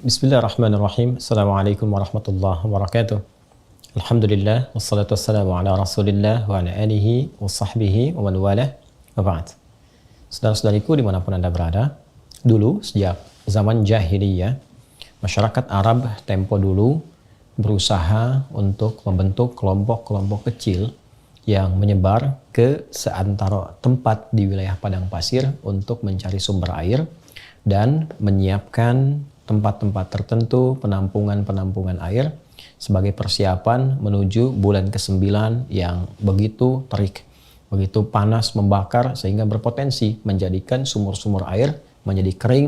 Bismillahirrahmanirrahim. Assalamualaikum warahmatullahi wabarakatuh. Alhamdulillah, wassalatu wassalamu ala rasulillah wa ala alihi wa sahbihi wa man walah wa ba'd. Saudara-saudariku dimanapun Anda berada, dulu sejak zaman jahiliyah, masyarakat Arab tempo dulu berusaha untuk membentuk kelompok-kelompok kecil yang menyebar ke seantero tempat di wilayah padang pasir untuk mencari sumber air dan menyiapkan tempat-tempat tertentu, penampungan-penampungan air sebagai persiapan menuju bulan ke-9 yang begitu terik, begitu panas membakar sehingga berpotensi menjadikan sumur-sumur air menjadi kering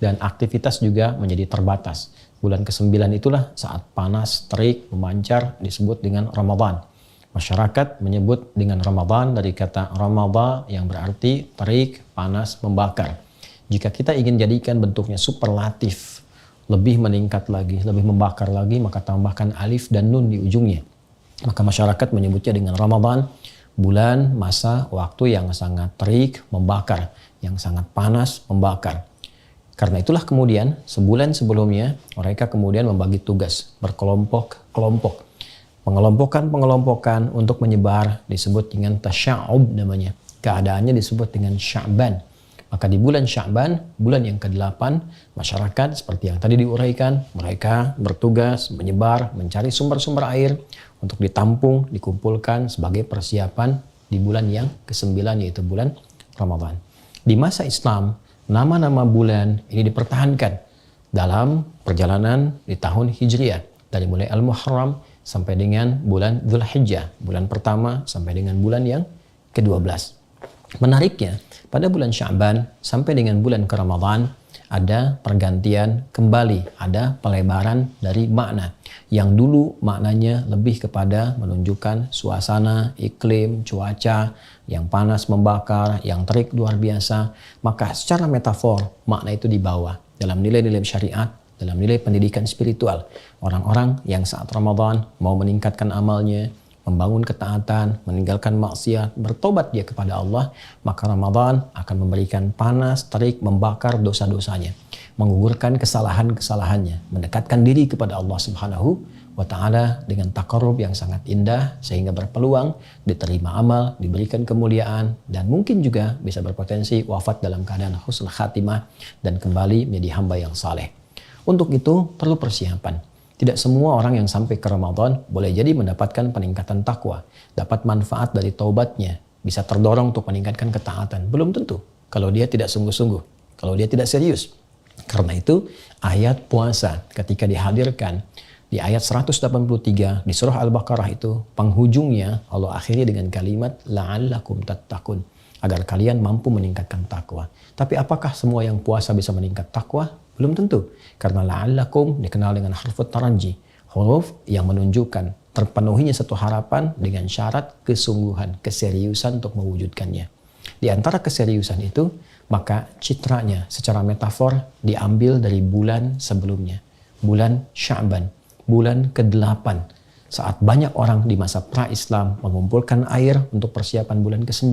dan aktivitas juga menjadi terbatas. Bulan ke-9 itulah saat panas, terik, memancar disebut dengan Ramadan. Masyarakat menyebut dengan Ramadan dari kata Ramadha yang berarti terik, panas, membakar. Jika kita ingin jadikan bentuknya superlatif, lebih meningkat lagi, lebih membakar lagi, maka tambahkan alif dan nun di ujungnya. Maka masyarakat menyebutnya dengan Ramadan, bulan masa waktu yang sangat terik, membakar, yang sangat panas, membakar. Karena itulah kemudian sebulan sebelumnya mereka kemudian membagi tugas berkelompok-kelompok. Pengelompokan untuk menyebar disebut dengan tasya'ub namanya. Keadaannya disebut dengan Sya'ban. Maka di bulan Sya'ban, bulan yang ke-8, masyarakat seperti yang tadi diuraikan, mereka bertugas menyebar, mencari sumber-sumber air untuk ditampung, dikumpulkan sebagai persiapan di bulan yang ke-9 yaitu bulan Ramadan. Di masa Islam, nama-nama bulan ini dipertahankan dalam perjalanan di tahun Hijriah. Dari mulai Al-Muharram sampai dengan bulan Dzulhijjah, bulan pertama sampai dengan bulan yang ke-12. Menariknya, pada bulan Sya'ban sampai dengan bulan ke Ramadan ada pergantian kembali, ada pelebaran dari makna. Yang dulu maknanya lebih kepada menunjukkan suasana, iklim, cuaca yang panas membakar, yang terik luar biasa. Maka secara metafor makna itu dibawa dalam nilai-nilai syariat, dalam nilai pendidikan spiritual. Orang-orang yang saat Ramadan mau meningkatkan amalnya, membangun ketaatan, meninggalkan maksiat, bertobat dia kepada Allah, maka Ramadan akan memberikan panas, terik, membakar dosa-dosanya, menggugurkan kesalahan-kesalahannya, mendekatkan diri kepada Allah Subhanahu wa Ta'ala dengan taqarrub yang sangat indah sehingga berpeluang diterima amal, diberikan kemuliaan, dan mungkin juga bisa berpotensi wafat dalam keadaan husnul khatimah dan kembali menjadi hamba yang saleh. Untuk itu perlu persiapan. Tidak semua orang yang sampai ke Ramadan boleh jadi mendapatkan peningkatan takwa, dapat manfaat dari taubatnya, bisa terdorong untuk meningkatkan ketaatan. Belum tentu kalau dia tidak sungguh-sungguh, kalau dia tidak serius. Karena itu ayat puasa ketika dihadirkan di ayat 183 di surah Al-Baqarah itu, penghujungnya Allah akhiri dengan kalimat la'allakum tattaqun, agar kalian mampu meningkatkan takwa. Tapi apakah semua yang puasa bisa meningkat takwa? Belum tentu. Karena la'allakum dikenal dengan huruf taranji, huruf yang menunjukkan terpenuhinya satu harapan dengan syarat kesungguhan, keseriusan untuk mewujudkannya. Di antara keseriusan itu, maka citranya secara metafor diambil dari bulan sebelumnya, bulan Sya'ban, bulan ke-8. Saat banyak orang di masa pra-Islam mengumpulkan air untuk persiapan bulan ke-9,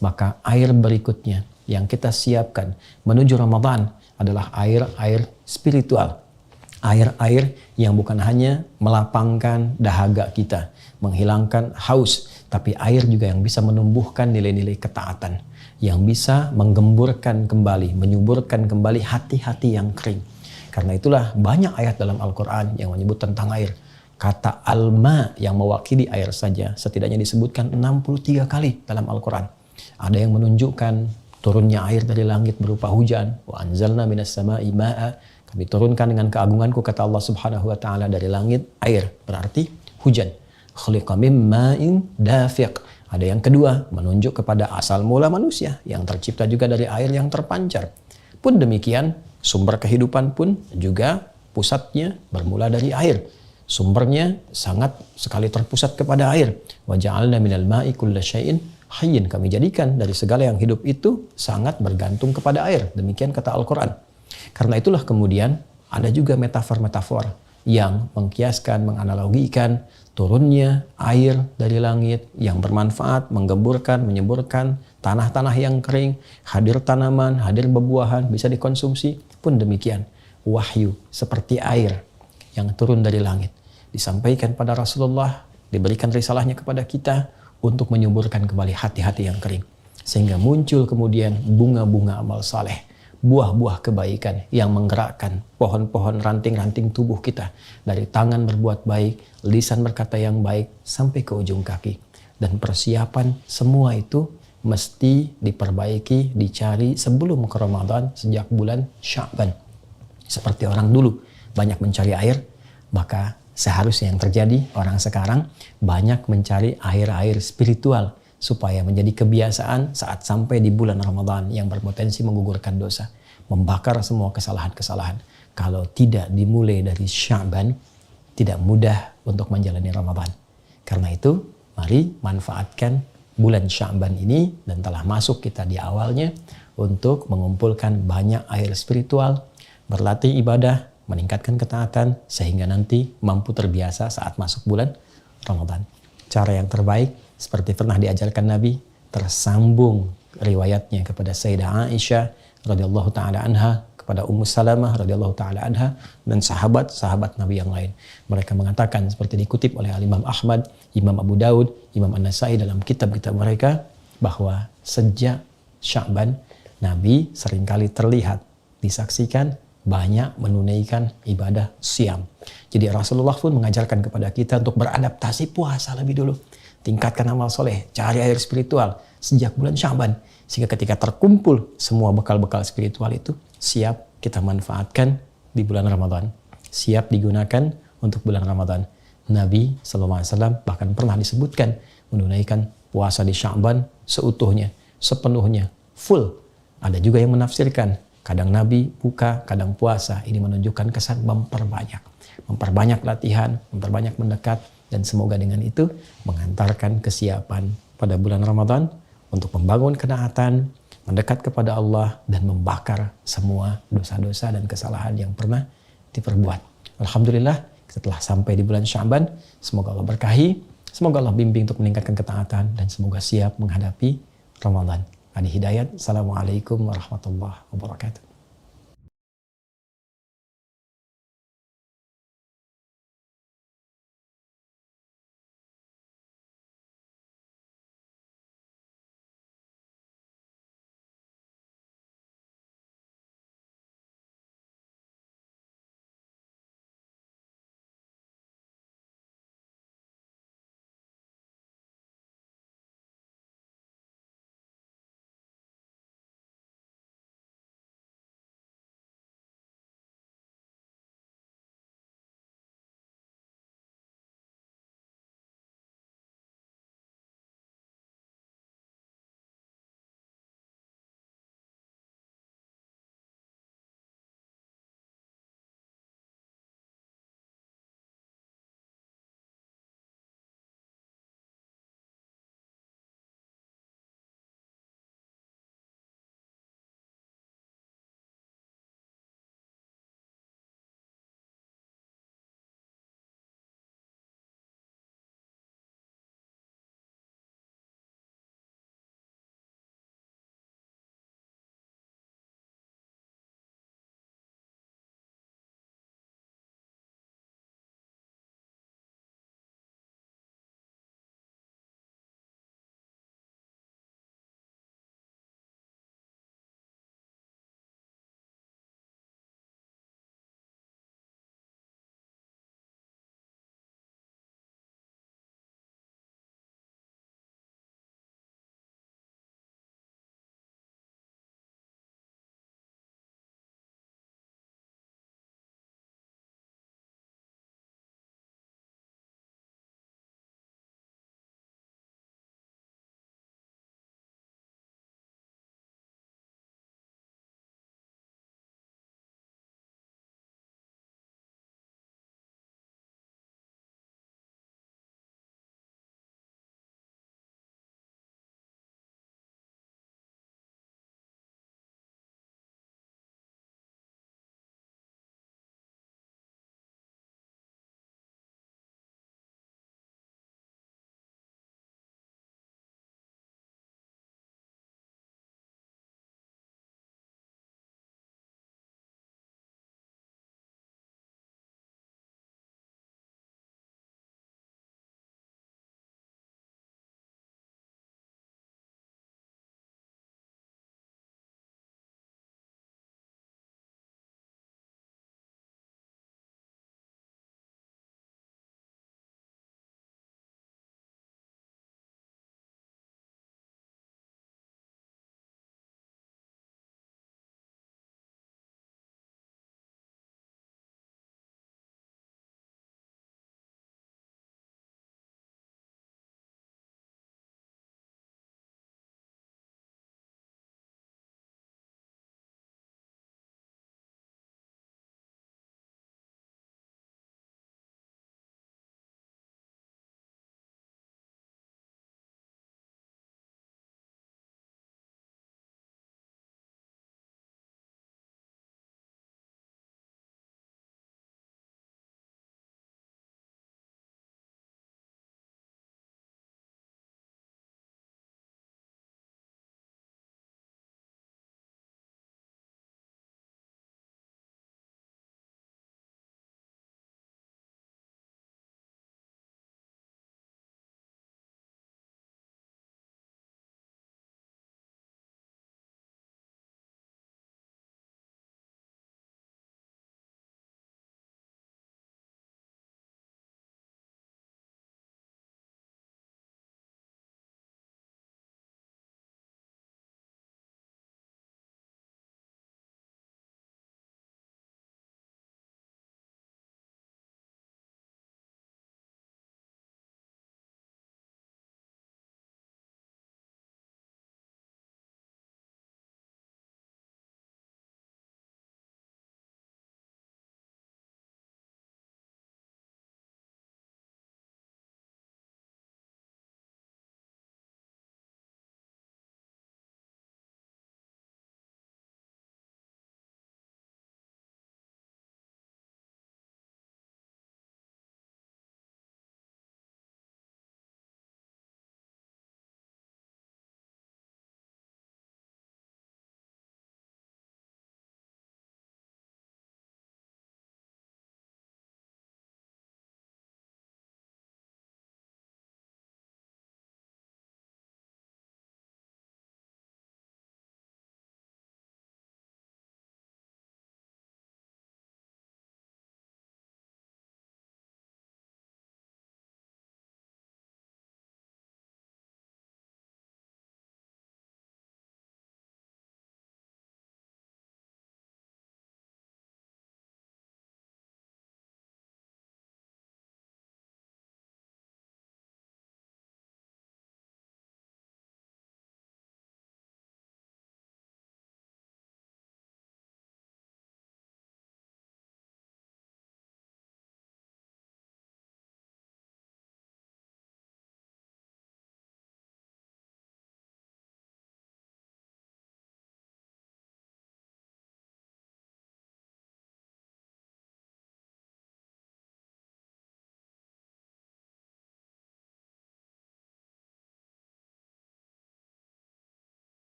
maka air berikutnya yang kita siapkan menuju Ramadan adalah air-air spiritual. Air-air yang bukan hanya melapangkan dahaga kita, menghilangkan haus, tapi air juga yang bisa menumbuhkan nilai-nilai ketaatan, yang bisa menggemburkan kembali, menyuburkan kembali hati-hati yang kering. Karena itulah banyak ayat dalam Al-Quran yang menyebut tentang air. Kata alma yang mewakili air saja setidaknya disebutkan 63 kali dalam Al-Quran. Ada yang menunjukkan turunnya air dari langit berupa hujan. Wa anzalna minas sama'i ma'a. Kami turunkan dengan keagunganku, kata Allah Subhanahu wa Ta'ala, dari langit air, berarti hujan. Khuliqa mim ma'in dafiq. Ada yang kedua menunjuk kepada asal mula manusia yang tercipta juga dari air yang terpancar. Pun demikian sumber kehidupan pun juga pusatnya bermula dari air. Sumbernya sangat sekali terpusat kepada air. Wa ja'alna minal ma'i kulla syai'in hayyin, kami jadikan dari segala yang hidup itu sangat bergantung kepada air. Demikian kata Al-Quran. Karena itulah kemudian ada juga metafor-metafor yang mengkiaskan, menganalogikan turunnya air dari langit yang bermanfaat, menggemburkan, menyemburkan tanah-tanah yang kering, hadir tanaman, hadir bebuahan, bisa dikonsumsi. Pun demikian, wahyu seperti air yang turun dari langit. Disampaikan pada Rasulullah, diberikan risalahnya kepada kita untuk menyuburkan kembali hati-hati yang kering. Sehingga muncul kemudian bunga-bunga amal saleh, buah-buah kebaikan yang menggerakkan pohon-pohon ranting-ranting tubuh kita. Dari tangan berbuat baik, lisan berkata yang baik, sampai ke ujung kaki. Dan persiapan semua itu mesti diperbaiki, dicari sebelum ke Ramadan sejak bulan Sya'ban. Seperti orang dulu banyak mencari air, maka seharusnya yang terjadi orang sekarang banyak mencari air-air spiritual supaya menjadi kebiasaan saat sampai di bulan Ramadan yang berpotensi menggugurkan dosa, membakar semua kesalahan-kesalahan. Kalau tidak dimulai dari Sya'ban, tidak mudah untuk menjalani Ramadan. Karena itu, mari manfaatkan bulan Sya'ban ini dan telah masuk kita di awalnya untuk mengumpulkan banyak air spiritual, berlatih ibadah, meningkatkan ketaatan sehingga nanti mampu terbiasa saat masuk bulan Ramadan. Cara yang terbaik seperti pernah diajarkan Nabi, tersambung riwayatnya kepada Sayyidah Aisyah radhiyallahu taala anha, kepada Ummu Salamah radhiyallahu taala anha, dan sahabat-sahabat Nabi yang lain. Mereka mengatakan seperti dikutip oleh Imam Ahmad, Imam Abu Daud, Imam An-Nasai dalam kitab-kitab mereka, bahwa sejak Sya'ban Nabi seringkali terlihat, disaksikan banyak menunaikan ibadah siam. Jadi Rasulullah pun mengajarkan kepada kita untuk beradaptasi puasa lebih dulu. Tingkatkan amal soleh, cari air spiritual sejak bulan Sya'ban. Sehingga ketika terkumpul semua bekal-bekal spiritual itu, siap kita manfaatkan di bulan Ramadan. Siap digunakan untuk bulan Ramadan. Nabi SAW bahkan pernah disebutkan menunaikan puasa di Sya'ban seutuhnya, sepenuhnya, full. Ada juga yang menafsirkan kadang Nabi buka, kadang puasa. Ini menunjukkan kesan memperbanyak. Memperbanyak latihan, memperbanyak mendekat. Dan semoga dengan itu mengantarkan kesiapan pada bulan Ramadan untuk membangun kenaatan, mendekat kepada Allah, dan membakar semua dosa-dosa dan kesalahan yang pernah diperbuat. Alhamdulillah, kita telah sampai di bulan Sya'ban. Semoga Allah berkahi, semoga Allah bimbing untuk meningkatkan ketaatan, dan semoga siap menghadapi Ramadan. Adi Hidayat, Assalamualaikum warahmatullahi wabarakatuh.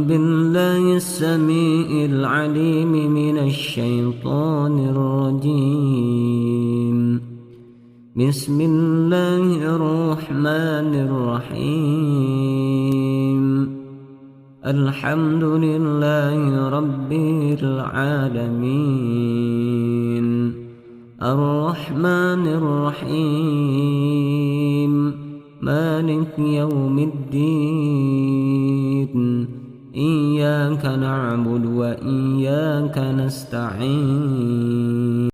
بالله السميع العليم من الشيطان الرجيم. بسم الله الرحمن الرحيم. الحمد لله رب العالمين الرحمن الرحيم مالك يوم الدين إياك نعبد وإياك نستعين